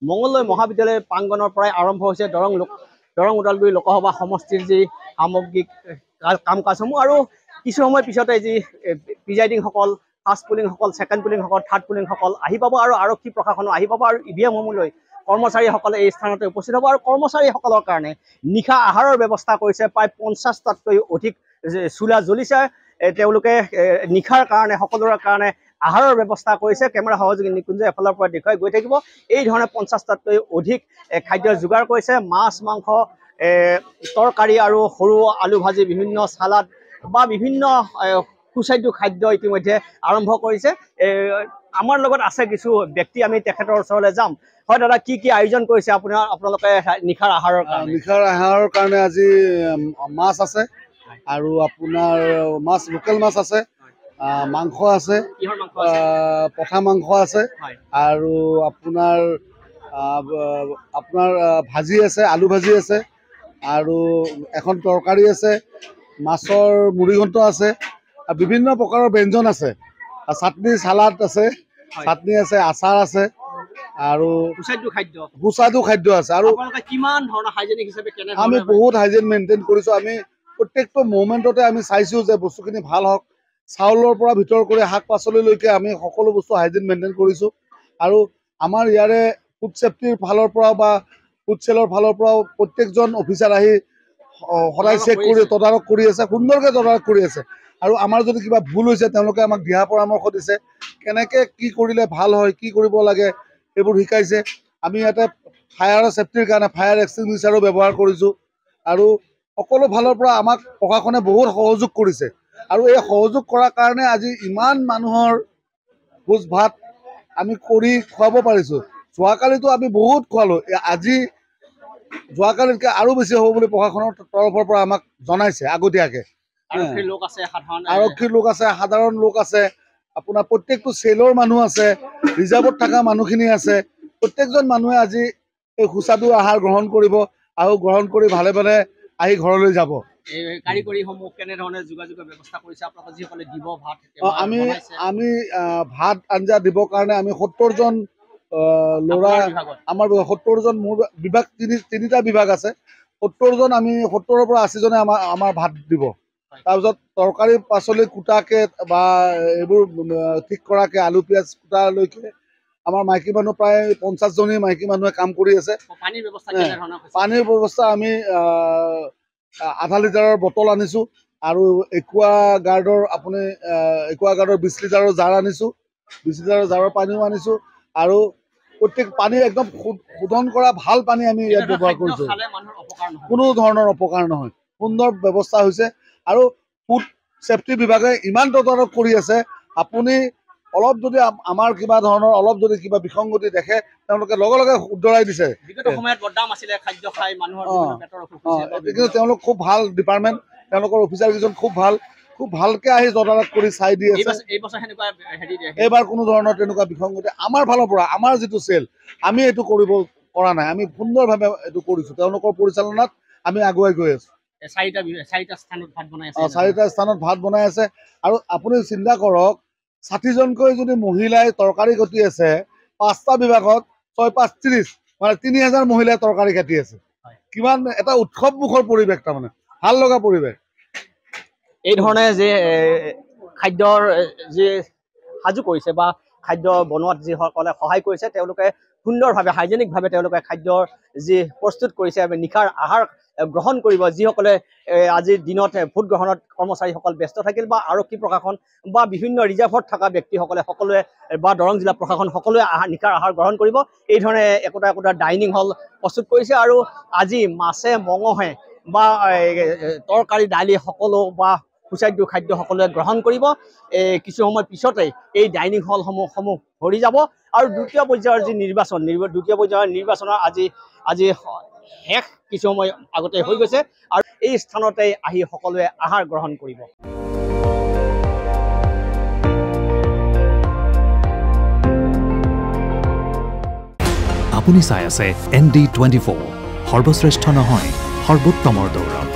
মঙলদৈ মহাবিদ্যালয় প্ৰাংগণৰ পৰাই আৰম্ভ হৈছে দৰং ওদালগুৰি লোকসভা সমষ্টিৰ যি সামগ্ৰিক কাম কাজসমূহ আৰু কিছু সময় পিছতে যি প্ৰিজাইডিংসকল ফাৰ্ষ্ট পুলিংসকল ছেকেণ্ড পুলিংসকল থাৰ্ড পুলিংসকল আহি পাব আৰু আৰক্ষী প্ৰশাসনো আহি পাব আৰু ইভিএমসমূহ লৈ কৰ্মচাৰীসকলে এই স্থানতে উপস্থিত হ'ব আৰু কৰ্মচাৰীসকলৰ কাৰণে নিশা আহাৰৰ ব্যৱস্থা কৰিছে প্ৰায় 50টাতকৈ অধিক চুলা জ্বলিছে তেওঁলোকে নিশাৰ কাৰণে সকলোৰে কাৰণে আহাৰৰ ব্যৱস্থা কৰিছে কেমেৰা সহযোগী নিকুঞ্জ এফালৰ পৰা দেখুৱাই গৈ থাকিব এই ধৰণে 50টাতকৈ অধিক খাদ্যৰ যোগাৰ কৰিছে মাছ মাংস তৰকাৰী আৰু সৰু আলু ভাজি বিভিন্ন সালাড বা বিভিন্ন সুস্বাদু খাদ্য ইতিমধ্যে আৰম্ভ কৰিছে আমাৰ লগত আছে কিছু ব্যক্তি আমি তেখেতৰ ওচৰলৈ যাম হয় দাদা কি কি আয়োজন কৰিছে আপোনালোকে নিশাৰ আহাৰৰ কাৰণে আজি মাছ আছে আৰু আপোনাৰ মাছ লোকেল মাছ আছে মাংস আছে পঠা মাংস আছে আৰু আপোনাৰ ভাজি আছে আলু ভাজি আছে আৰু এখন তৰকাৰী আছে মাছৰ মুড়িঘণ্ট আছে আৰু বিভিন্ন প্ৰকাৰৰ ব্যঞ্জন আছে চাটনি সালাড আছে চাটনি আছে আচাৰ আছে আৰু সুস্বাদু খাদ্য আছে আৰু কিমান ধৰণৰ হাইজেনিক হিচাপে আমি বহুত হাইজেন মেইনটেইন কৰিছো আমি প্ৰত্যেকটো মোমেণ্টতে আমি চাইছো যে বস্তুখিনি ভাল হওক চাউলৰ পৰা ভিতৰ কৰি শাক পাচলিলৈকে আমি সকলো বস্তু হাইজেন মেইনটেইন কৰিছো আৰু আমাৰ ইয়াৰে ফুড সেফটিৰ ফালৰ পৰা বা ফুড সেলৰ ফালৰ পৰাও প্ৰত্যেকজন অফিচাৰ আহি সদায় চেক কৰি তদাৰক কৰি আছে সুন্দৰকৈ তদাৰক কৰি আছে আৰু আমাৰ যদি কিবা ভুল হৈছে তেওঁলোকে আমাক দিহা পৰামৰ্শ দিছে কেনেকৈ কি কৰিলে ভাল হয় কি কৰিব লাগে এইবোৰ শিকাইছে আমি ইয়াতে ফায়াৰৰ সেফটিৰ কাৰণে ফায়াৰ এক্সটিংগুইচাৰো ব্যৱহাৰ কৰিছোঁ আৰু সকলো ফালৰ পৰা আমাক প্ৰশাসনে বহুত সহযোগ কৰিছে আৰু এই সহযোগ কৰাৰ কাৰণে আজি ইমান মানুহৰ ভোজ ভাত আমি কৰি খুৱাব পাৰিছোঁ যোৱাকালিতো আমি বহুত খোৱালোঁ আজি যোৱাকালিতকৈ আৰু বেছি হ'ব বুলি প্ৰশাসনৰ তৰফৰ পৰা আমাক জনাইছে আগতীয়াকৈ আৰক্ষীৰ লোক আছে সাধাৰণ লোক আছে আপোনাৰ প্ৰত্যেকটো চেলৰ মানুহ আছে ৰিজাৰ্ভত থকা মানুহখিনি আছে প্ৰত্যেকজন মানুহে আজি এই সুস্বাদু আহাৰ গ্ৰহণ কৰিব আৰু গ্ৰহণ কৰি ভালে ভালে আহি ঘৰলৈ যাব আমি ভাত আঞ্জা দিবৰ কাৰণে আমি 70জন ল'ৰা আমাৰ 70জন মোৰ বিভাগ তিনিটা বিভাগ আছে 70জন আমি 70ৰ পৰা 80জনে আমাৰ ভাত দিব তাৰপিছত তৰকাৰী পাচলি কুটাকে বা এইবোৰ ঠিক কৰাকে আলু পিঁয়াজ কুটালৈকে আমাৰ মাইকী মানুহ প্ৰায় 50জনী মাইকী মানুহে কাম কৰি আছে পানীৰ ব্যৱস্থা আমি আধা লিটাৰৰ বটল আনিছোঁ আৰু একুৱা গাৰ্ডৰ 20 লিটাৰৰ জাৰ আনিছোঁ 20 লিটাৰৰ জাৰৰ পানীও আনিছোঁ আৰু প্ৰত্যেক পানী একদম শোধন কৰা ভাল পানী আমি ইয়াত ব্যৱহাৰ কৰিছোঁ কোনো ধৰণৰ অপকাৰ নহয় সুন্দৰ ব্যৱস্থা হৈছে আৰু ফুড সেফটি বিভাগে ইমান তদাৰক কৰি আছে আপুনি অলপ যদি আমাৰ কিবা ধৰণৰ অলপ যদি কিবা বিসংগতি দেখে তেওঁলোকে লগে লগে শুধৰাই দিছে কিন্তু তেওঁলোক খুব ভাল ডিপাৰ্টমেণ্ট তেওঁলোকৰ অফিচাৰ কেইজন খুব ভালকৈ আহি তদাৰক কৰি চাই দি আছে এইবাৰ কোনো ধৰণৰ তেনেকুৱা বিসংগতি আমাৰ ফালৰ পৰা আমাৰ যিটো চেল আমি এইটো কৰিব পৰা নাই আমি সুন্দৰভাৱে এইটো কৰিছোঁ তেওঁলোকৰ পৰিচালনাত আমি আগুৱাই গৈ আছোঁ 4টা স্থানত ভাত বনাই আছে আৰু আপুনি চিন্তা কৰক 60জনকৈ যদি মহিলাই তৰকাৰী কাটি আছে 5টা বিভাগত 6-5-30 মানে 3000 মহিলাই তৰকাৰী কাটি আছে কিমান এটা উৎসৱমুখৰ পৰিৱেশ তাৰমানে ভাল লগা পৰিৱেশ এই ধৰণে যে খাদ্যৰ যে সাজু কৰিছে বা খাদ্য বনোৱাত যিসকলে সহায় কৰিছে তেওঁলোকে সুন্দৰভাৱে হাইজেনিকভাৱে তেওঁলোকে খাদ্যৰ যি প্ৰস্তুত কৰিছে নিশাৰ আহাৰ গ্ৰহণ কৰিব যিসকলে আজিৰ দিনত ভোট গ্ৰহণত কৰ্মচাৰীসকল ব্যস্ত থাকিল বা আৰক্ষী প্ৰশাসন বা বিভিন্ন ৰিজাৰ্ভত থকা ব্যক্তিসকলে সকলোৱে বা দৰং জিলা প্ৰশাসন সকলোৱে নিশাৰ আহাৰ গ্ৰহণ কৰিব এই ধৰণে একোটা ডাইনিং হল প্ৰস্তুত কৰিছে আৰু আজি মাছে মঙহে বা তৰকাৰী দালি সকলো বা সুস্বাদু খাদ্য সকলোৱে গ্ৰহণ কৰিব কিছু সময় পিছতে এই ডাইনিং হলসমূহ ভৰি যাব আৰু দ্বিতীয় পৰ্যায়ৰ যি নিৰ্বাচনৰ আজি শেষ কিছু সময় আগতে হৈ গৈছে আৰু এই স্থানতে আহি সকলোৱে আহাৰ গ্ৰহণ কৰিব আপুনি চাই আছে ND24 সৰ্বশ্ৰেষ্ঠ নহয় সৰ্বোত্তমৰ দৌৰ